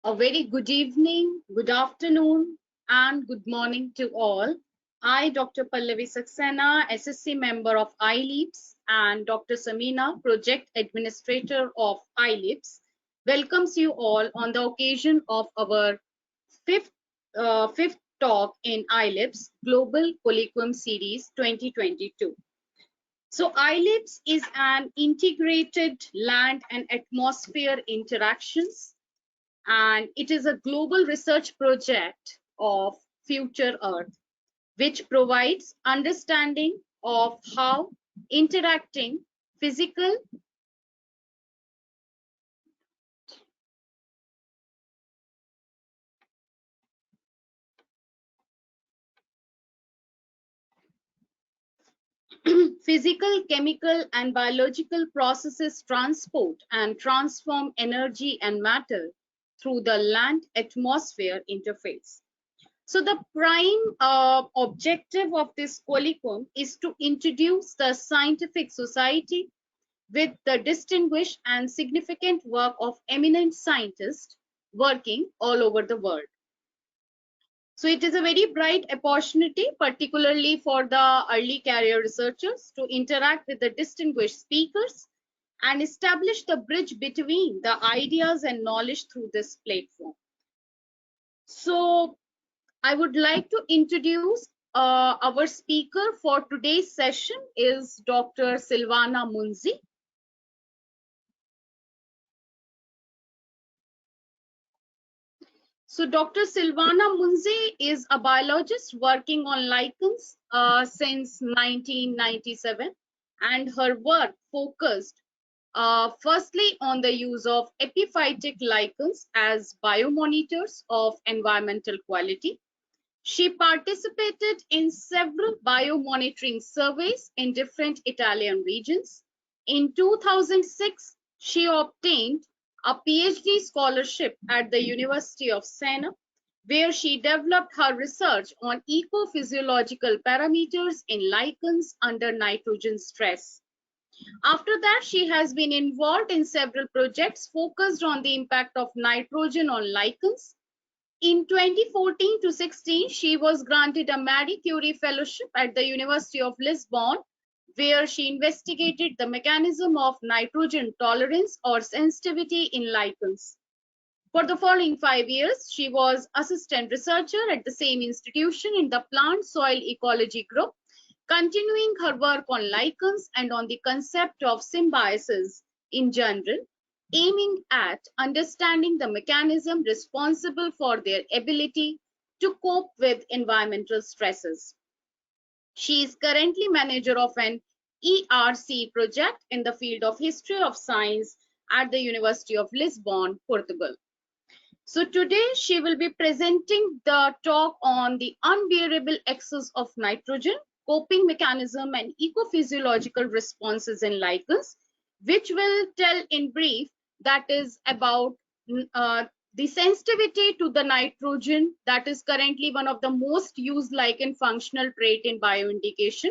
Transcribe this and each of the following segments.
A very good evening, good afternoon, and good morning to all. I, Dr. Pallavi Saxena, SSC member of iLEAPS, and Dr. Samina, project administrator of iLEAPS, welcomes you all on the occasion of our fifth talk in iLEAPS Global Colloquium Series 2022. So iLEAPS is an integrated land and atmosphere interactions, and it is a global research project of future Earth, which provides understanding of how interacting physical physical, chemical, and biological processes transport and transform energy and matter through the land-atmosphere interface. So the prime objective of this colloquium is to introduce the scientific society with the distinguished and significant work of eminent scientists working all over the world. So it is a very bright opportunity, particularly for the early career researchers, to interact with the distinguished speakers and establish the bridge between the ideas and knowledge through this platform. So I would like to introduce our speaker for today's session is Dr. Silvana Munzi. So Dr. Silvana Munzi is a biologist working on lichens since 1997, and her work focused firstly on the use of epiphytic lichens as biomonitors of environmental quality. She participated in several biomonitoring surveys in different Italian regions. In 2006, she obtained a PhD scholarship at the University of Siena, where she developed her research on ecophysiological parameters in lichens under nitrogen stress. After that, she has been involved in several projects focused on the impact of nitrogen on lichens. In 2014 to 16, she was granted a Marie Curie Fellowship at the University of Lisbon, where she investigated the mechanism of nitrogen tolerance or sensitivity in lichens. For the following 5 years, she was assistant researcher at the same institution in the plant soil ecology group, continuing her work on lichens and on the concept of symbiosis in general, aiming at understanding the mechanism responsible for their ability to cope with environmental stresses. She is currently manager of an ERC project in the field of history of science at the University of Lisbon, Portugal. So today she will be presenting the talk on the unbearable excess of nitrogen, coping mechanism and ecophysiological responses in lichens, which will tell in brief that is about the sensitivity to the nitrogen that is currently one of the most used lichen functional trait in bioindication.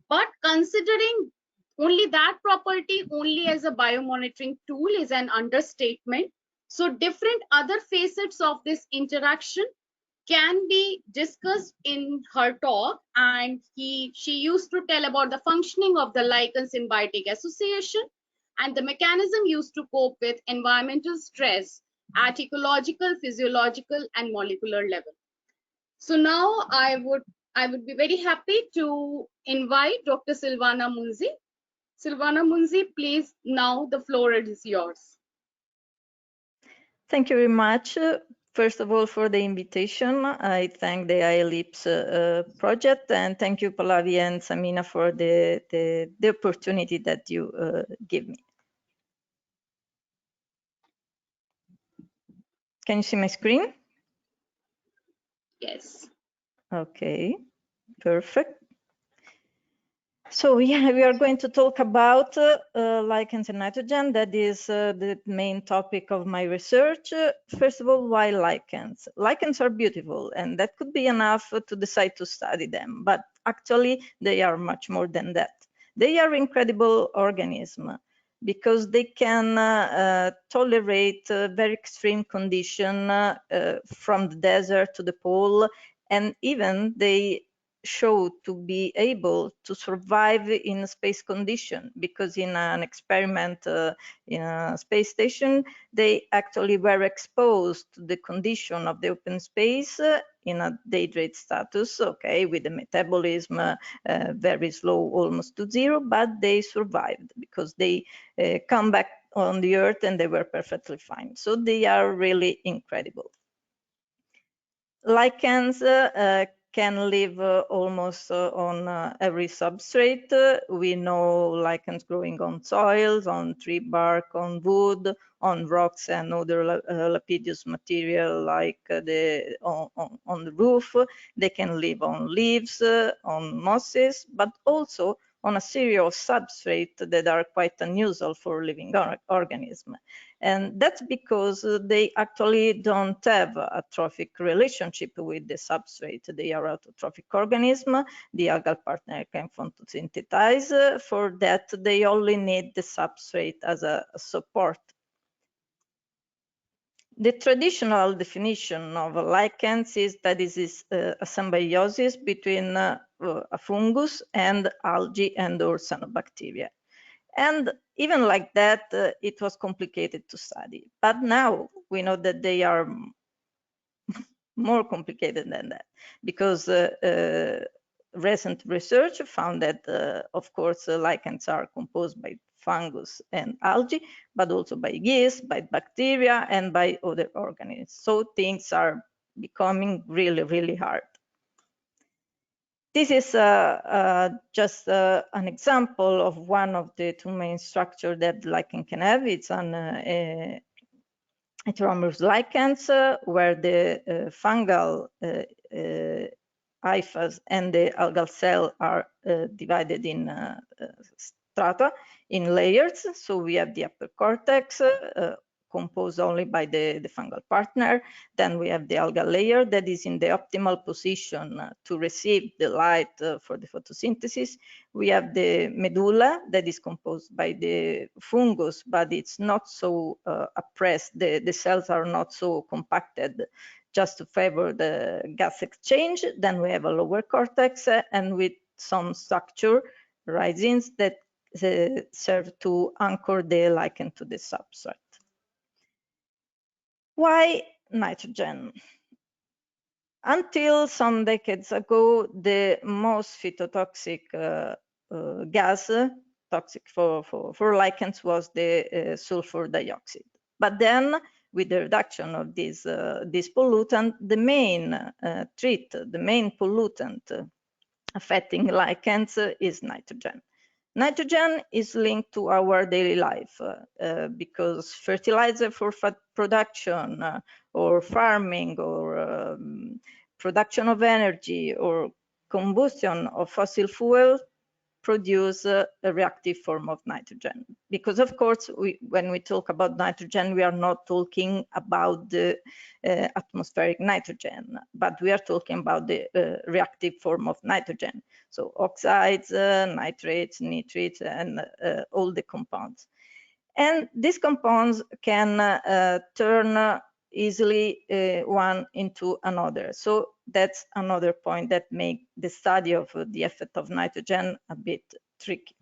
But considering only that property only as a biomonitoring tool is an understatement. So different other facets of this interaction can be discussed in her talk, and she used to tell about the functioning of the lichen symbiotic association and the mechanism used to cope with environmental stress at ecological, physiological, and molecular level. So now I would be very happy to invite Dr. Silvana Munzi. Silvana Munzi, please, now the floor is yours. Thank you very much. First of all, for the invitation. I thank the iLEAPS project, and thank you, Pallavi and Samina, for the opportunity that you give me. Can you see my screen? Yes. Okay, perfect. So yeah, we are going to talk about lichens and nitrogen. That is the main topic of my research. First of all, why lichens? Lichens are beautiful, and that could be enough to decide to study them, but actually they are much more than that. They are incredible organisms. because they can tolerate very extreme condition from the desert to the pole, and even they show to be able to survive in space condition, because in an experiment in a space station, they actually were exposed to the condition of the open space in a dehydrate status, okay, with the metabolism very slow, almost to zero, but they survived because they come back on the Earth and they were perfectly fine. So they are really incredible. Lichens can live almost on every substrate. We know lichens growing on soils, on tree bark, on wood, on rocks and other lapidus material like on the roof. They can live on leaves, on mosses, but also on a series of substrates that are quite unusual for living organisms. And that's because they actually don't have a trophic relationship with the substrate. They are autotrophic organisms. The algal partner can photosynthesize. For that, they only need the substrate as a support. The traditional definition of lichens is that this is a symbiosis between a fungus and algae and or cyanobacteria. And even like that, it was complicated to study. But now we know that they are more complicated than that, because recent research found that, of course, lichens are composed by fungus and algae, but also by yeast, by bacteria, and by other organisms. So things are becoming really, really hard. This is just an example of one of the two main structures that lichen can have. It's an heteromerous lichens, where the fungal hyphas and the algal cell are divided in strata, in layers. So we have the upper cortex, composed only by the fungal partner. Then we have the algal layer that is in the optimal position to receive the light for the photosynthesis. We have the medulla that is composed by the fungus, but it's not so oppressed. The cells are not so compacted just to favor the gas exchange. Then we have a lower cortex and with some structure rhizines that serve to anchor the lichen to the substrate. Why nitrogen? Until some decades ago, the most phytotoxic gas, toxic for lichens, was the sulfur dioxide. But then, with the reduction of this pollutant, the main the main pollutant affecting lichens is nitrogen. Nitrogen is linked to our daily life because fertilizer for production or farming or production of energy or combustion of fossil fuel produce a reactive form of nitrogen. Because of course, when we talk about nitrogen, we are not talking about the atmospheric nitrogen, but we are talking about the reactive form of nitrogen. So oxides, nitrates, nitrates, and all the compounds. And these compounds can turn easily one into another. So that's another point that makes the study of the effect of nitrogen a bit tricky.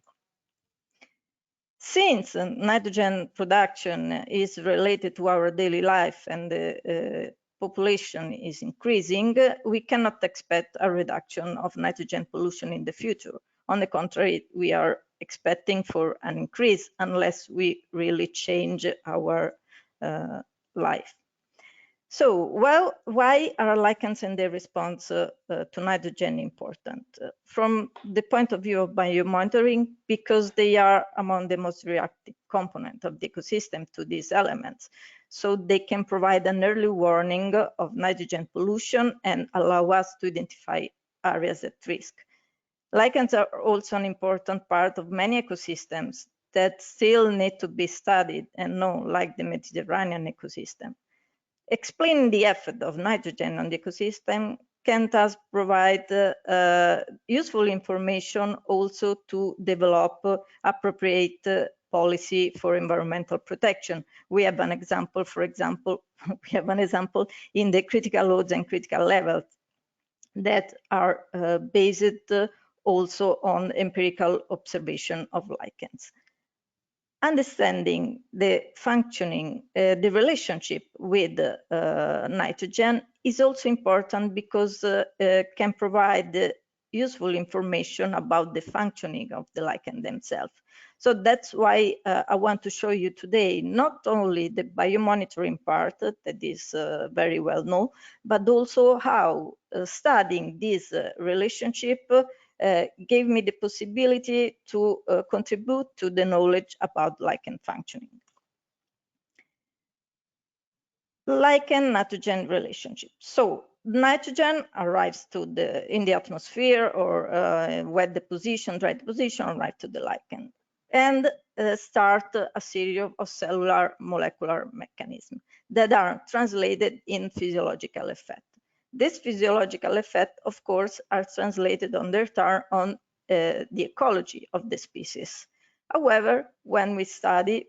Since nitrogen production is related to our daily life and the population is increasing, we cannot expect a reduction of nitrogen pollution in the future. On the contrary, we are expecting for an increase unless we really change our life. So, well, why are lichens and their response to nitrogen important? From the point of view of biomonitoring, because they are among the most reactive component of the ecosystem to these elements. So they can provide an early warning of nitrogen pollution and allow us to identify areas at risk. Lichens are also an important part of many ecosystems that still need to be studied and known, like the Mediterranean ecosystem. Explaining the effect of nitrogen on the ecosystem can thus provide useful information also to develop appropriate policy for environmental protection. We have an example, for example, in the critical loads and critical levels that are based also on empirical observation of lichens. Understanding the functioning, the relationship with nitrogen is also important because can provide useful information about the functioning of the lichen themselves. So that's why I want to show you today not only the biomonitoring part that is very well known, but also how studying this relationship gave me the possibility to contribute to the knowledge about lichen functioning. Lichen-nitrogen relationship. So nitrogen arrives in the atmosphere or wet deposition, dry deposition, arrive to the lichen and start a series of cellular molecular mechanisms that are translated in physiological effect. This physiological effect, of course, are translated on their turn on the ecology of the species. However, when we study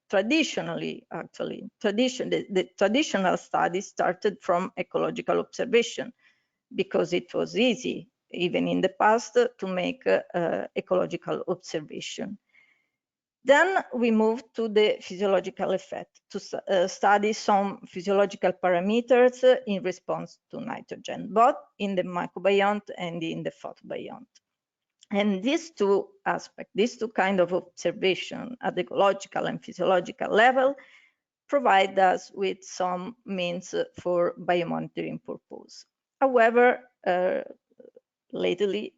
traditionally, actually, the traditional study started from ecological observation because it was easy, even in the past, to make ecological observation. Then we moved to the physiological effect to study some physiological parameters in response to nitrogen, both in the microbiome and in the photobiome. And these two aspects, these two kinds of observation at the ecological and physiological level provide us with some means for biomonitoring purpose. However, lately,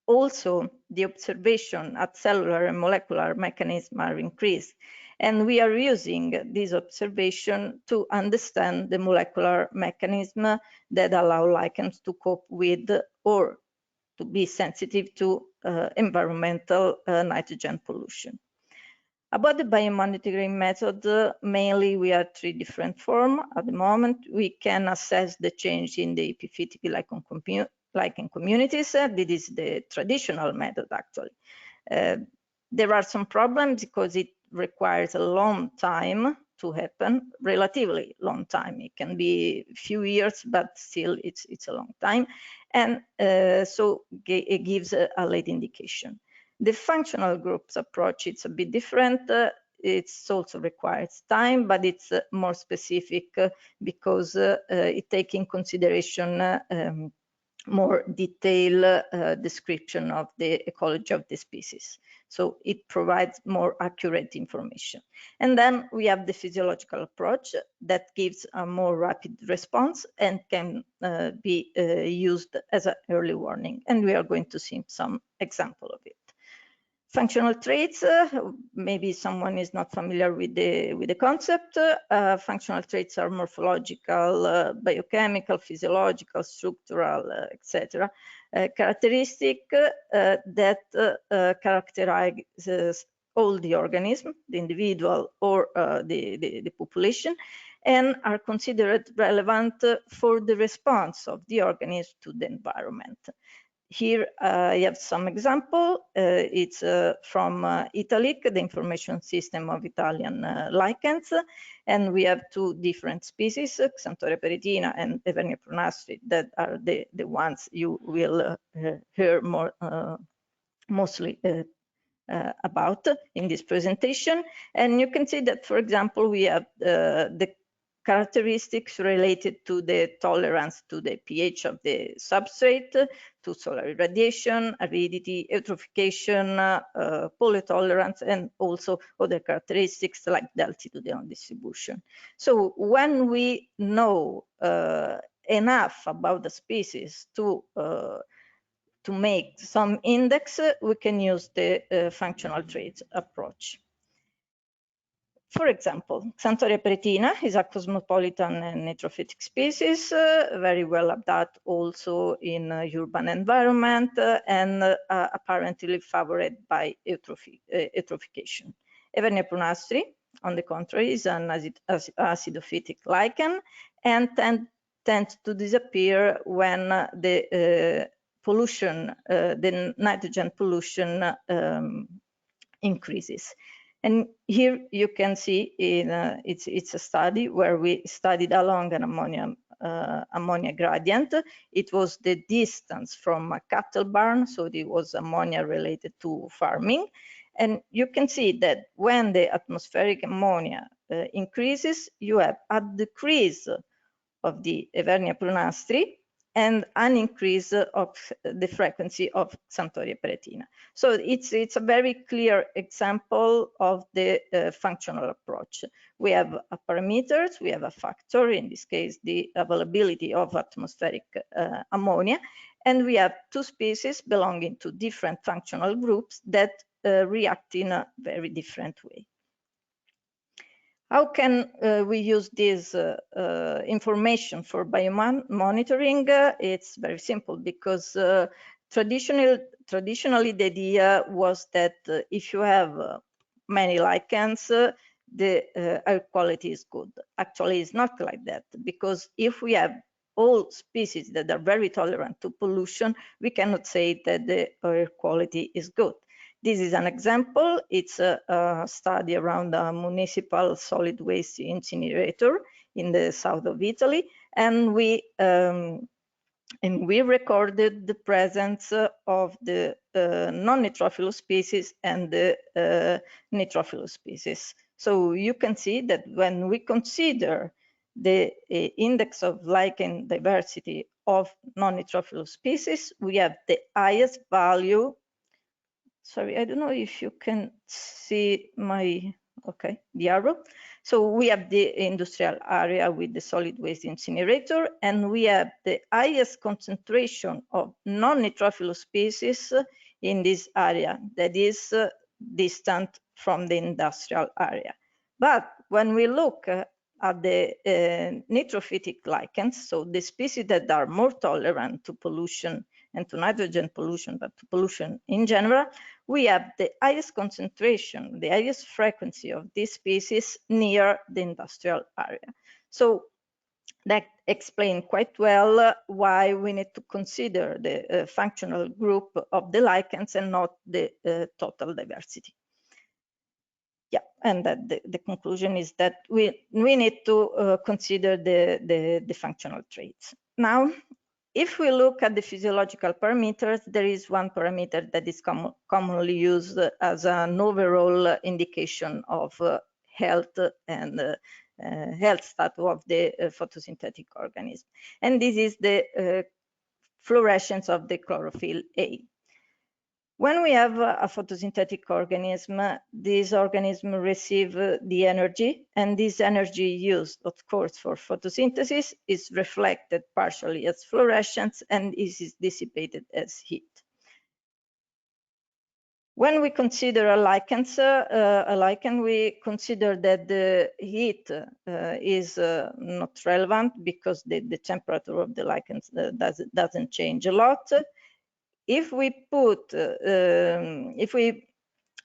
also the observation at cellular and molecular mechanisms are increased. And we are using this observation to understand the molecular mechanism that allow lichens to cope with or to be sensitive to environmental nitrogen pollution. About the biomonitoring method, mainly we have three different forms. At the moment, we can assess the change in the epiphytic lichen communities. This is the traditional method, actually. There are some problems because it requires a long time to happen, relatively long time. It can be a few years, but still it's a long time. And so it gives a late indication. The functional groups approach, it's a bit different. It's also requires time, but it's more specific because it takes in consideration more detailed description of the ecology of the species. So it provides more accurate information. And then we have the physiological approach that gives a more rapid response and can be used as an early warning. And we are going to see some example of it. Functional traits, maybe someone is not familiar with the concept. Functional traits are morphological, biochemical, physiological, structural, etc. Characteristic that characterize all the organism, the individual or the population, and are considered relevant for the response of the organism to the environment. Here I have some example. It's from ILEAPS, the information system of Italian lichens, and we have two different species, Xanthoria peretina and Evernia prunastri, that are the ones you will hear more mostly about in this presentation. And you can see that, for example, we have the characteristics related to the tolerance to the pH of the substrate, to solar irradiation, aridity, eutrophication, polytolerance, and also other characteristics like the altitudinal distribution. So when we know enough about the species to make some index, we can use the functional traits approach. For example, Xanthoria peretina is a cosmopolitan and neutrophytic species, very well adapted also in urban environment and apparently favored by eutrophication. Evernia prunastri, on the contrary, is an acidophytic lichen and tends to disappear when the pollution, the nitrogen pollution increases. And here you can see it's a study where we studied along an ammonia gradient. It was the distance from a cattle barn, so it was ammonia related to farming. And you can see that when the atmospheric ammonia increases, you have a decrease of the Evernia prunastri and an increase of the frequency of Xanthoria peretina. So it's a very clear example of the functional approach. We have a parameters, we have a factor, in this case the availability of atmospheric ammonia, and we have two species belonging to different functional groups that react in a very different way. How can we use this information for biomonitoring? It's very simple, because traditionally the idea was that if you have many lichens, the air quality is good. Actually, it's not like that, because if we have all species that are very tolerant to pollution, we cannot say that the air quality is good. This is an example. It's a study around a municipal solid waste incinerator in the south of Italy, and we recorded the presence of the non-nitrophilous species and the nitrophilous species. So you can see that when we consider the index of lichen diversity of non-nitrophilous species, we have the highest value. Sorry, I don't know if you can see my, okay, the arrow. So we have the industrial area with the solid waste incinerator, and we have the highest concentration of non-nitrophilous species in this area that is distant from the industrial area. But when we look at the nitrophytic lichens, so the species that are more tolerant to pollution and to nitrogen pollution, but to pollution in general, we have the highest concentration, the highest frequency of these species near the industrial area. So that explains quite well why we need to consider the functional group of the lichens and not the total diversity. Yeah, and that the conclusion is that we need to consider the functional traits. Now, if we look at the physiological parameters, there is one parameter that is commonly used as an overall indication of health and health status of the photosynthetic organism. And this is the fluorescence of the chlorophyll A. When we have a photosynthetic organism, this organism receives the energy, and this energy used, of course, for photosynthesis is reflected partially as fluorescence and is dissipated as heat. When we consider a lichen, we consider that the heat is not relevant because the temperature of the lichens doesn't change a lot. If we put the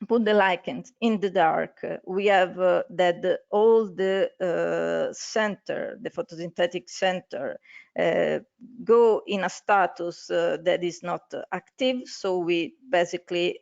lichens in the dark, we have that all the center, the photosynthetic center, go in a status that is not active. So we basically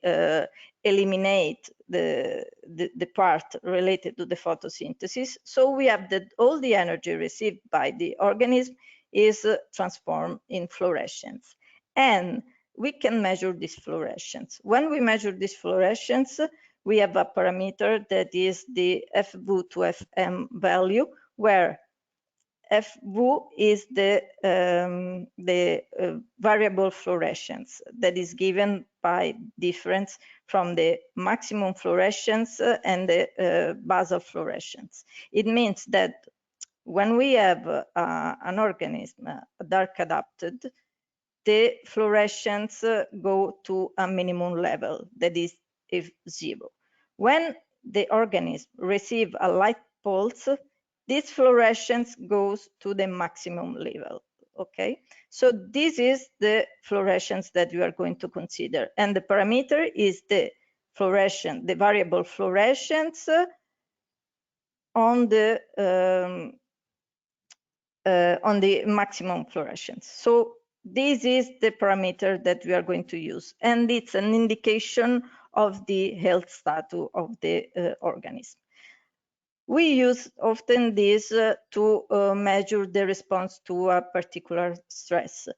eliminate the part related to the photosynthesis. So we have that all the energy received by the organism is transformed in fluorescence. And we can measure this fluorescence. When we measure this fluorescence, we have a parameter that is the FV to FM value, where FV is the variable fluorescence that is given by difference from the maximum fluorescence and the basal fluorescence. It means that when we have an organism dark adapted, the fluorescence go to a minimum level, that is F0. When the organism receives a light pulse, this fluorescence goes to the maximum level, okay? So this is the fluorescence that we are going to consider. And the parameter is the fluorescence, the variable fluorescence on the maximum fluorescence. So this is the parameter that we are going to use, and it's an indication of the health status of the organism. We use often this to measure the response to a particular stress.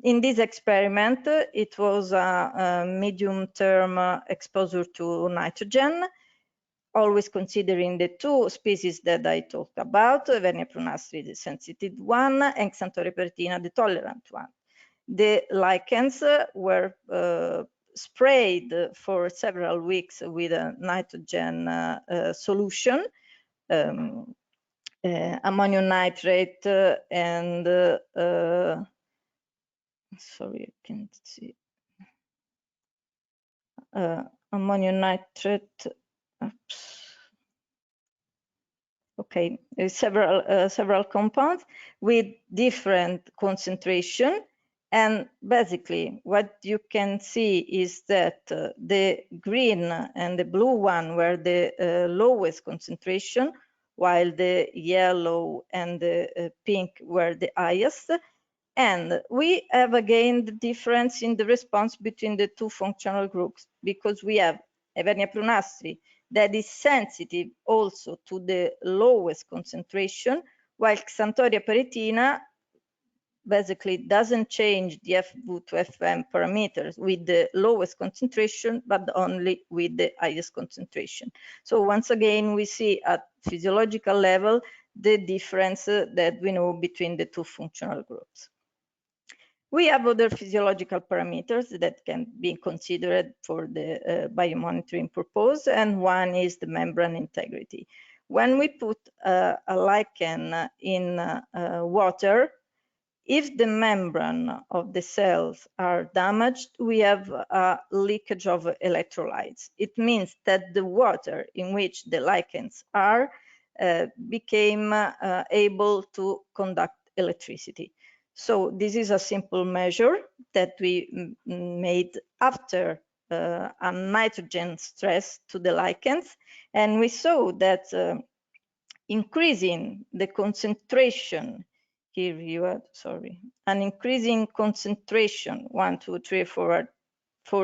In this experiment, it was a medium-term exposure to nitrogen, always considering the two species that I talked about, Vernia prunastri, the sensitive one, and Xanthoria peritina, the tolerant one. The lichens were sprayed for several weeks with a nitrogen solution, ammonium nitrate and sorry, I can't see. Ammonium nitrate. Oops. Okay, several compounds with different concentration, and basically what you can see is that the green and the blue one were the lowest concentration, while the yellow and the pink were the highest. And we have again the difference in the response between the two functional groups, because we have Vernia prunastri that is sensitive also to the lowest concentration, while Xanthoria peritina basically doesn't change the FV to FM parameters with the lowest concentration, but only with the highest concentration. So once again, we see at physiological level the difference that we know between the two functional groups. We have other physiological parameters that can be considered for the biomonitoring purpose, and one is the membrane integrity. When we put a lichen in water, if the membrane of the cells are damaged, we have a leakage of electrolytes. It means that the water in which the lichens are became able to conduct electricity. So this is a simple measure that we made after a nitrogen stress to the lichens, and we saw that increasing the concentration, here you have, sorry, an increasing concentration, 1, 2, 3, 4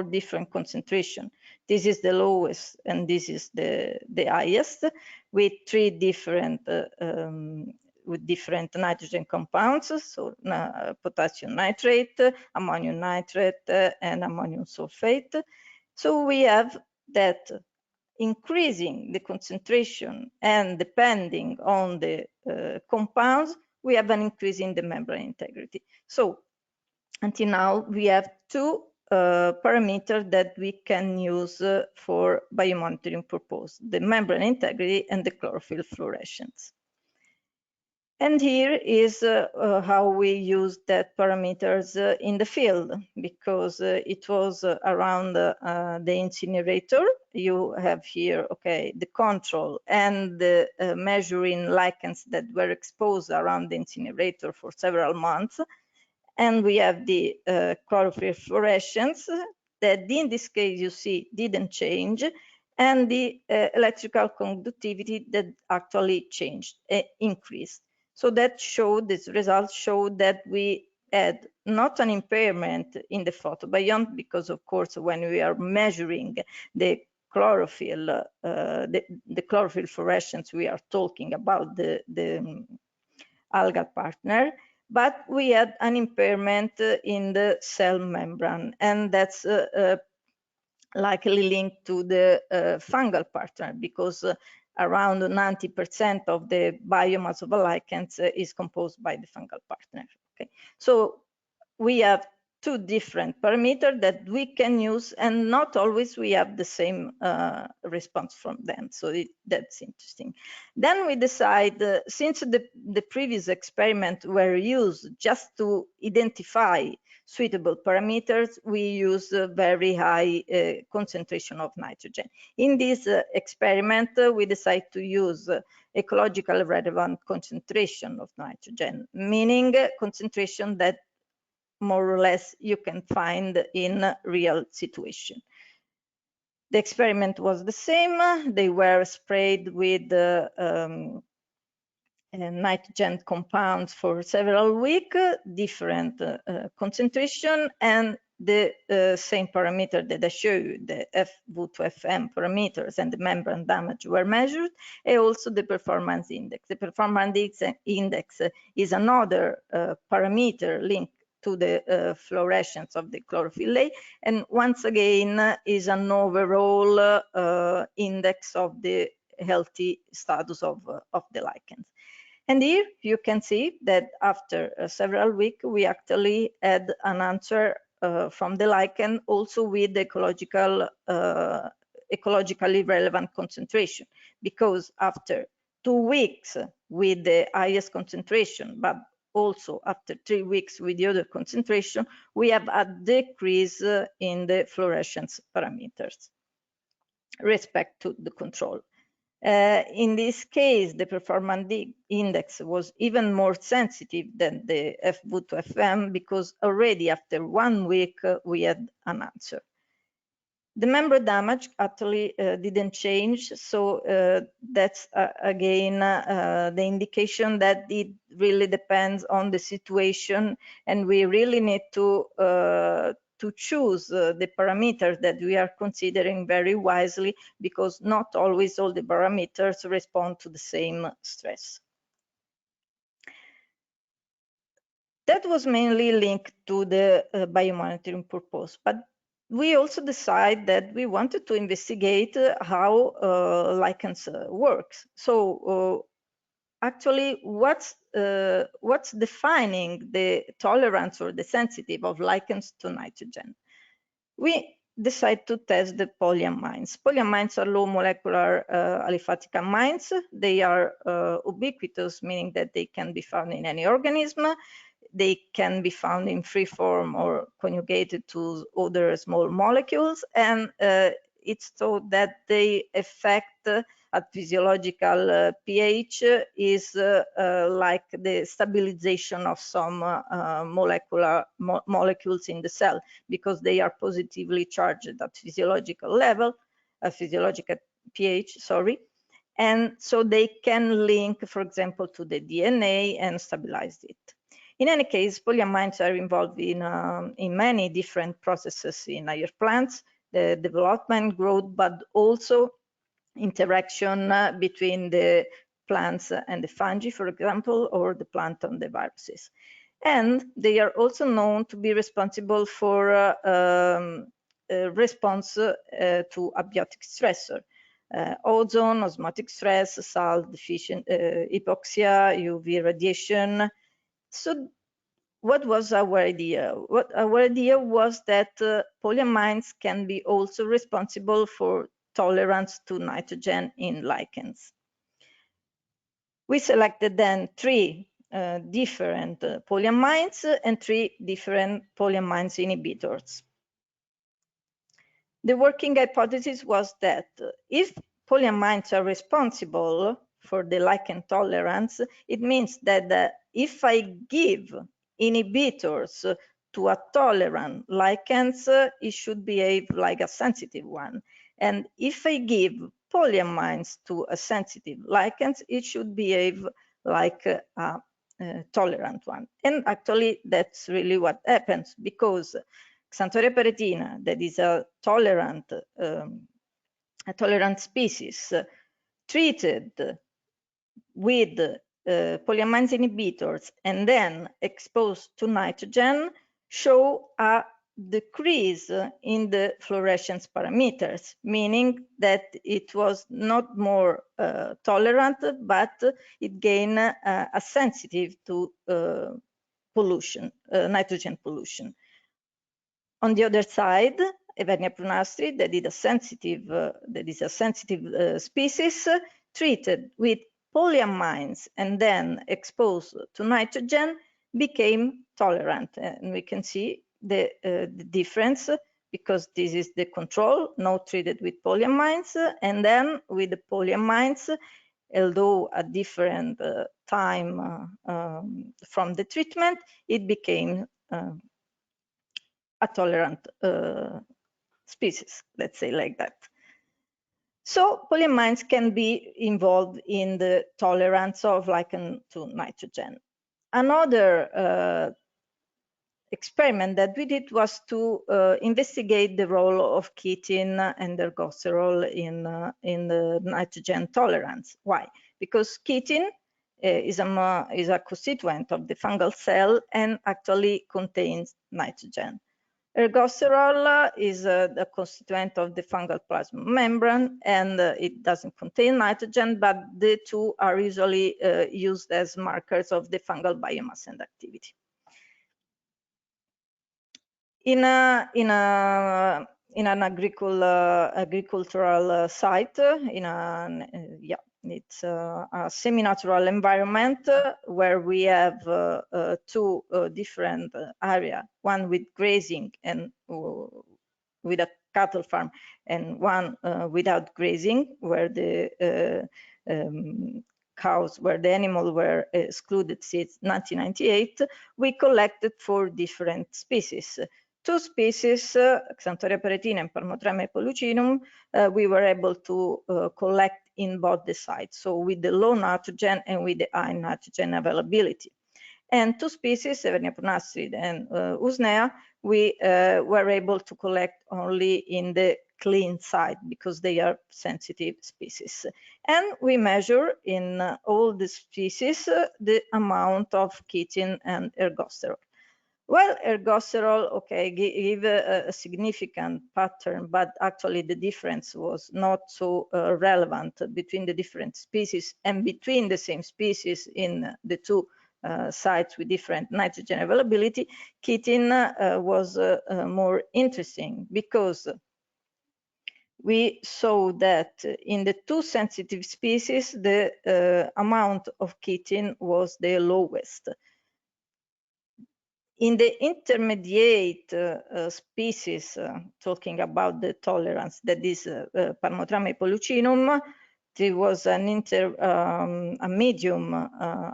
different concentration. This is the lowest and this is the highest, with 3 different with different nitrogen compounds, so potassium nitrate, ammonium nitrate, and ammonium sulfate. So we have that increasing the concentration and depending on the compounds, we have an increase in the membrane integrity. So until now, we have 2 parameters that we can use for biomonitoring purpose, the membrane integrity and the chlorophyll fluorescence. And here is how we use that parameters in the field, because it was around the incinerator. You have here, okay, the control and the measuring lichens that were exposed around the incinerator for several months. And we have the chlorophyll fluorescence that in this case you see didn't change, and the electrical conductivity that actually changed, increased. So that showed, this results showed that we had not an impairment in the photobiome, because of course when we are measuring the chlorophyll, the chlorophyll fluorescence, we are talking about the algal partner, but we had an impairment in the cell membrane, and that's likely linked to the fungal partner, because around 90% of the biomass of a lichens is composed by the fungal partner. Okay, so we have 2 different parameters that we can use, and not always we have the same response from them. So that's interesting. Then we decide, since the previous experiment were used just to identify suitable parameters, we use a very high concentration of nitrogen. In this experiment, we decide to use ecologically relevant concentration of nitrogen, meaning concentration that more or less you can find in a real situation. The experiment was the same. They were sprayed with nitrogen compounds for several weeks, different concentration, and the same parameter that I showed you, the FV to FM parameters and the membrane damage were measured, and also the performance index. The performance index is another parameter linked to the fluorescence of the chlorophyll A, and once again is an overall index of the healthy status of the lichens. And here you can see that after several weeks, we actually had an answer from the lichen also with ecologically relevant concentration, because after 2 weeks with the highest concentration, but also after 3 weeks with the other concentration, we have a decrease in the fluorescence parameters respect to the control. In this case, the performance index was even more sensitive than the FV to FM, because already after 1 week, we had an answer. The membrane damage actually didn't change, so that's again the indication that it really depends on the situation, and we really need to choose the parameters that we are considering very wisely, because not always all the parameters respond to the same stress. That was mainly linked to the biomonitoring purpose, but we also decided that we wanted to investigate how lichens works. So actually, what's defining the tolerance or the sensitive of lichens to nitrogen? We decided to test the polyamines. Polyamines are low molecular aliphatic amines. They are ubiquitous, meaning that they can be found in any organism. They can be found in free form or conjugated to other small molecules, and it's thought that they affect at physiological pH is like the stabilization of some molecules in the cell, because they are positively charged at physiological level, physiological pH, sorry. And so they can link, for example, to the DNA and stabilize it. In any case, polyamines are involved in many different processes in higher plants, the development, growth, but also interaction between the plants and the fungi, for example, or the plant and the viruses. And they are also known to be responsible for response to abiotic stressor. Ozone, osmotic stress, salt deficient, hypoxia, UV radiation. So what was our idea? Our idea was that polyamines can be also responsible for tolerance to nitrogen in lichens. We selected then 3 different polyamines and 3 different polyamines inhibitors. The working hypothesis was that if polyamines are responsible for the lichen tolerance, it means that if I give inhibitors to a tolerant lichens, it should behave like a sensitive one. And if I give polyamines to a sensitive lichens, it should behave like a tolerant one. And actually, that's really what happens, because Xanthoria peretina, that is a tolerant species, treated with polyamines inhibitors and then exposed to nitrogen, show a decrease in the fluorescence parameters, meaning that it was not more tolerant, but it gained a sensitive to pollution, nitrogen pollution. On the other side, Evernia prunastri, that is a sensitive species, treated with polyamines and then exposed to nitrogen, became tolerant. And we can see the difference, because this is the control, now treated with polyamines, and then with the polyamines, although a different time from the treatment, it became a tolerant species, let's say like that. So polyamines can be involved in the tolerance of lichen to nitrogen. Another experiment that we did was to investigate the role of chitin and ergosterol in the nitrogen tolerance. Why? Because chitin is a constituent of the fungal cell and actually contains nitrogen. Ergosterol is the constituent of the fungal plasma membrane, and it doesn't contain nitrogen, but the two are usually used as markers of the fungal biomass and activity. In an agricultural site, it's a semi-natural environment where we have two different areas, one with grazing and with a cattle farm, and one without grazing, where the cows, where the animals were excluded since 1998. We collected 4 different species. 2 species, Xanthoria peretina and Palmotrema evolucinum, we were able to collect in both the sites, so with the low nitrogen and with the high nitrogen availability. And 2 species, Severnia pronastrid and Usnea, we were able to collect only in the clean site because they are sensitive species. And we measure in all the species the amount of chitin and ergosterol. Well, ergosterol, okay, give a significant pattern, but actually the difference was not so relevant between the different species and between the same species in the 2 sites with different nitrogen availability. Chitin was more interesting because we saw that in the 2 sensitive species, the amount of chitin was the lowest. In the intermediate species, talking about the tolerance, that is Palmotrema evolucinum, there was a medium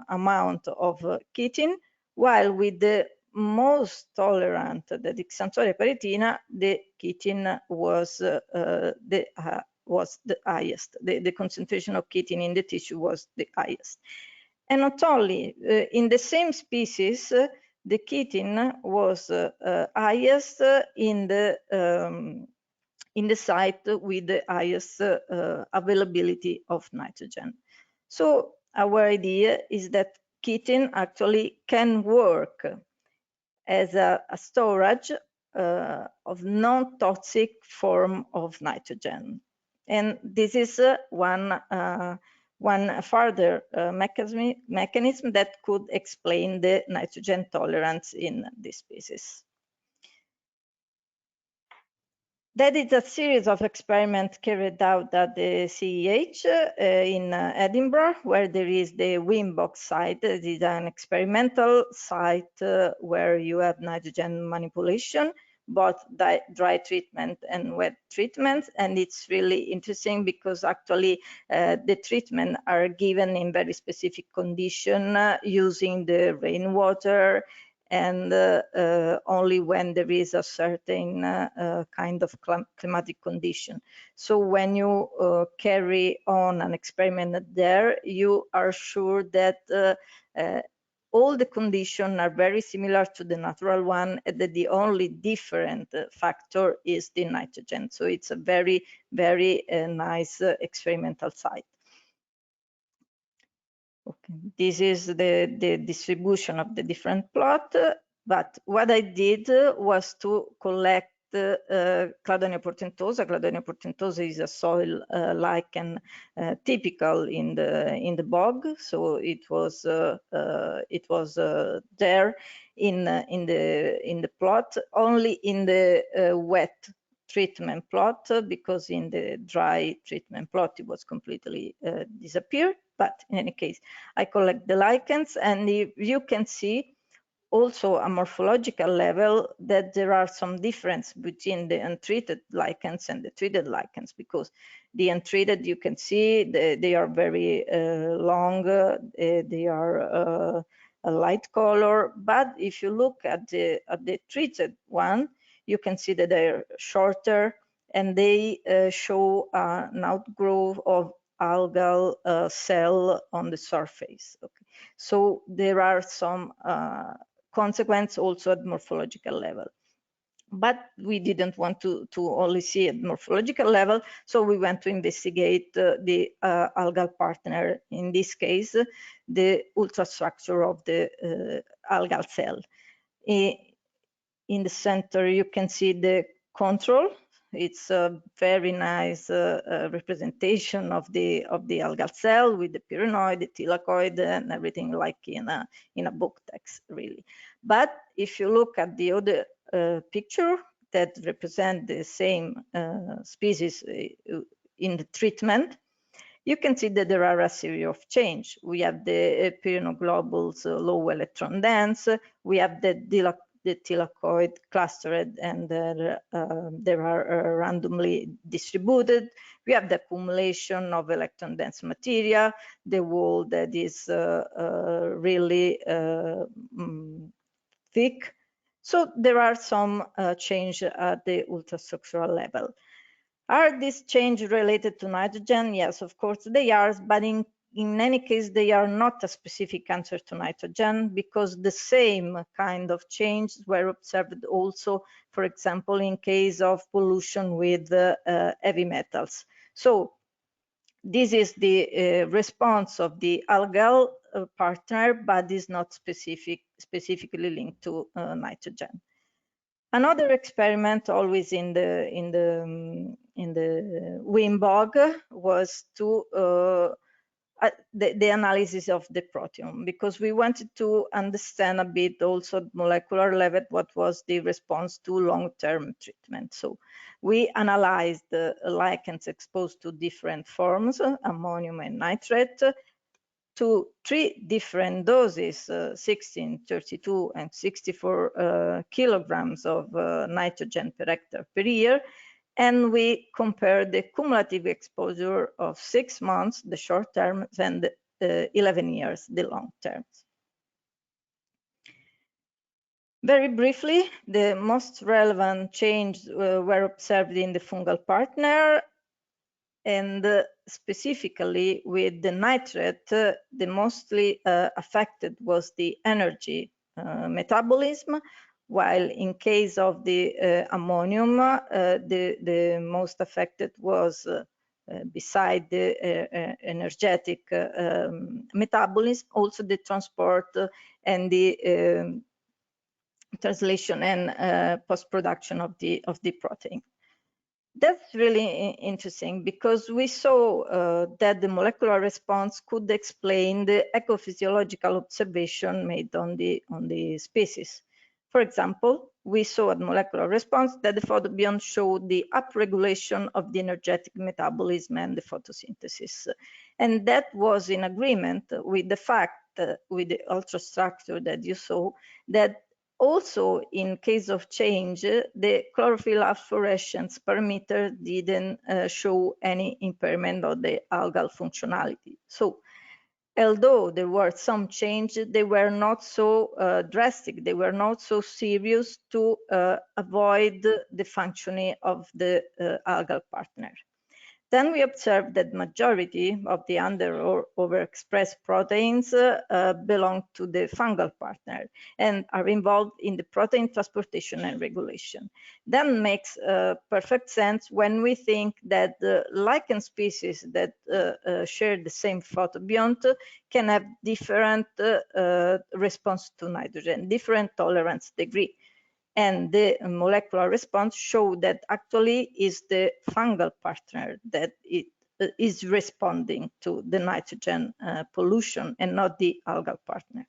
amount of chitin, while with the most tolerant, the Xanthoria peretina, the chitin was the highest. The concentration of chitin in the tissue was the highest. And not only in the same species, the chitin was highest in the site with the highest availability of nitrogen. So our idea is that chitin actually can work as a storage of non-toxic form of nitrogen. And this is one further mechanism that could explain the nitrogen tolerance in this species. That is a series of experiments carried out at the CEH in Edinburgh, where there is the Wimbox site. It is an experimental site where you have nitrogen manipulation, both dry treatment and wet treatment. And it's really interesting because actually the treatment are given in very specific condition using the rainwater, and only when there is a certain kind of climatic condition. So when you carry on an experiment there, you are sure that all the conditions are very similar to the natural one, and that the only different factor is the nitrogen. So it's a very, very nice experimental site. Okay. This is the distribution of the different plot, but what I did was to collect Cladonia portentosa. Cladonia portentosa is a soil lichen typical in the bog, so it was there in the plot, only in the wet treatment plot, because in the dry treatment plot it was completely disappeared. But in any case, I collect the lichens, and you can see also a morphological level that there are some difference between the untreated lichens and the treated lichens, because the untreated, you can see they are very long, they are a light color, but if you look at the treated one, you can see that they're shorter, and they show an outgrowth of algal cell on the surface. Okay. So there are some consequence also at morphological level. But we didn't want to only see at morphological level, so we went to investigate the algal partner, in this case, the ultrastructure of the algal cell. In the center, you can see the control. It's a very nice representation of the algal cell with the pyrenoid, the thylakoid, and everything like in a book text, really. But if you look at the other picture that represent the same species in the treatment, you can see that there are a series of change. We have the pyrenoglobules low electron dense. We have the thylakoid clustered, and they are randomly distributed. We have the accumulation of electron dense material, the wall that is really thick. So there are some change at the ultrastructural level. Are these changes related to nitrogen? Yes, of course they are, but in any case, they are not a specific answer to nitrogen, because the same kind of changes were observed also, for example, in case of pollution with heavy metals. So this is the response of the algal partner, but is not specifically linked to nitrogen. Another experiment, always in the WIMBOG, was to the analysis of the proteome, because we wanted to understand a bit also at molecular level what was the response to long-term treatment. So we analyzed the lichens exposed to different forms, ammonium and nitrate, to 3 different doses, 16, 32, and 64 kilograms of nitrogen per hectare per year. And we compared the cumulative exposure of 6 months, the short term, and 11 years, the long terms. Very briefly, the most relevant changes were observed in the fungal partner, and specifically with the nitrate, the mostly affected was the energy metabolism, while in case of the ammonium, the most affected was, beside the energetic metabolism, also the transport and the translation and post-production of the protein. That's really interesting, because we saw that the molecular response could explain the ecophysiological observation made on the species. For example, we saw at molecular response that the photobiont showed the upregulation of the energetic metabolism and the photosynthesis. And that was in agreement with the fact, with the ultrastructure that you saw, that also, in case of change, the chlorophyll phosphorescence parameter didn't show any impairment of the algal functionality. So, although there were some change, they were not so drastic, they were not so serious to avoid the functioning of the algal partner. Then we observed that majority of the under or overexpressed proteins belong to the fungal partner and are involved in the protein transportation and regulation. That makes perfect sense when we think that the lichen species that share the same photobiont can have different response to nitrogen, different tolerance degree. And the molecular response showed that actually is the fungal partner that it is responding to the nitrogen pollution and not the algal partner.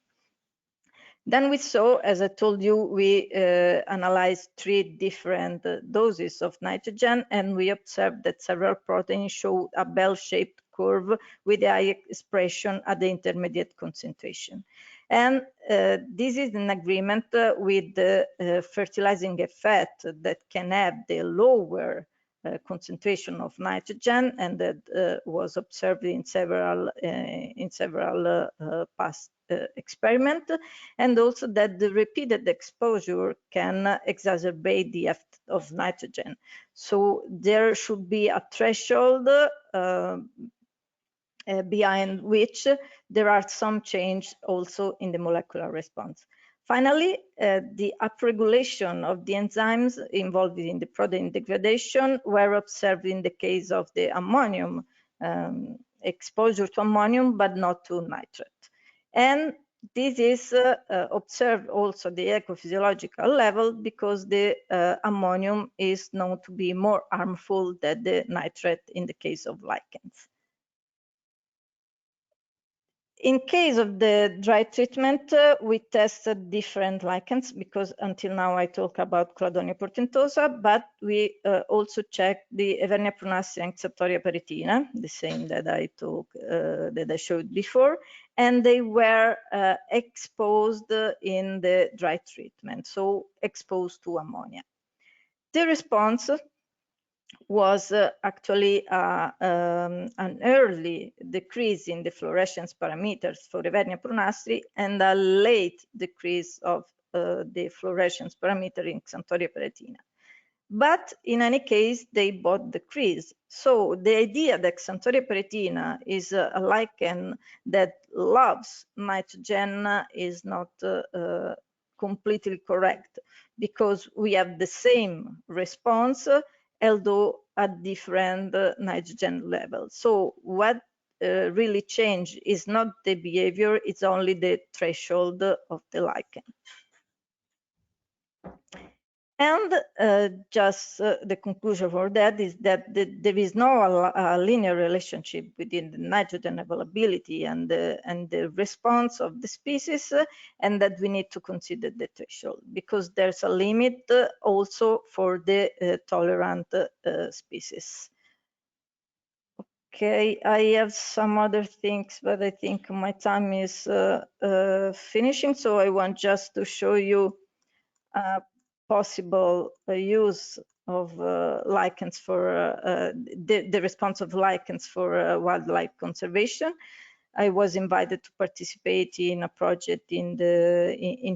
Then we saw, as I told you, we analyzed 3 different doses of nitrogen, and we observed that several proteins showed a bell-shaped curve with high expression at the intermediate concentration. And this is in agreement with the fertilizing effect that can have the lower concentration of nitrogen, and that was observed in several past experiments, and also that the repeated exposure can exacerbate the effect of nitrogen. So there should be a threshold behind which there are some change also in the molecular response. Finally, the upregulation of the enzymes involved in the protein degradation were observed in the case of the ammonium, exposure to ammonium, but not to nitrate. And this is observed also the ecophysiological level because the ammonium is known to be more harmful than the nitrate in the case of lichens. In case of the dry treatment, we tested different lichens because until now I talk about Cladonia portentosa, but we also checked the Evernia prunassia and Xanthoria peritina, the same that I showed before, and they were exposed in the dry treatment, so exposed to ammonia. The response was actually an early decrease in the fluorescence parameters for Evernia prunassi and a late decrease of the fluorescence parameter in Xanthoria peritina. But in any case, they both decrease. So the idea that Xanthoria peritina is a lichen that loves nitrogen is not completely correct, because we have the same response, although at different nitrogen levels. So what really changed is not the behavior, it's only the threshold of the lichen. And just the conclusion for that is that there is no linear relationship between the nitrogen availability and the response of the species, and that we need to consider the threshold, because there's a limit also for the tolerant species. Okay, I have some other things, but I think my time is finishing, so I want just to show you possible use of lichens for the response of lichens for wildlife conservation. I was invited to participate in a project in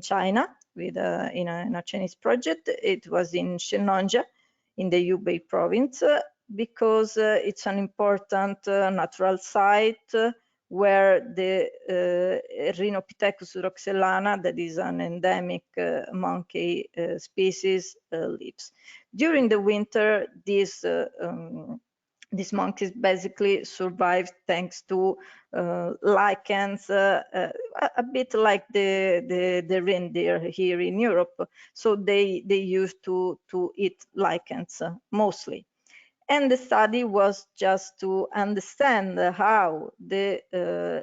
China with in a Chinese project. It was in Shennongjia in the Hubei province because it's an important natural site where the Rhinopithecus roxellana, that is an endemic monkey species, lives. During the winter, these monkeys basically survive thanks to lichens, a bit like the reindeer here in Europe. So they used to eat lichens mostly. And the study was just to understand how the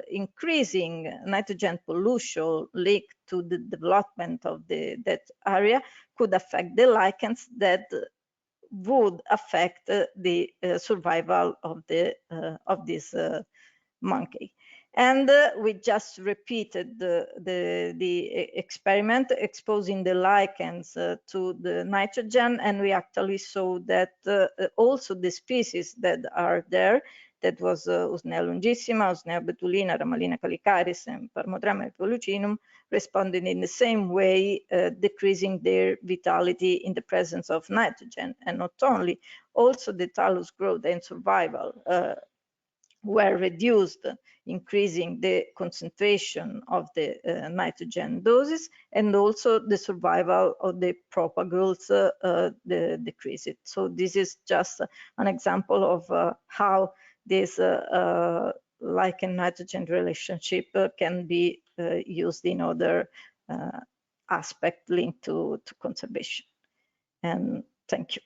increasing nitrogen pollution linked to the development of that area could affect the lichens that would affect the survival of this monkey. And we just repeated the experiment, exposing the lichens to the nitrogen, and we actually saw that also the species that are there, that was Usnea longissima, Usnea betulina, Ramalina calicaris, and Parmodrama evolucinum, responded in the same way, decreasing their vitality in the presence of nitrogen. And not only, also the thallus growth and survival were reduced, increasing the concentration of the nitrogen doses, and also the survival of the propagules decreased. So this is just an example of how this lichen nitrogen relationship can be used in other aspects linked to conservation. And thank you.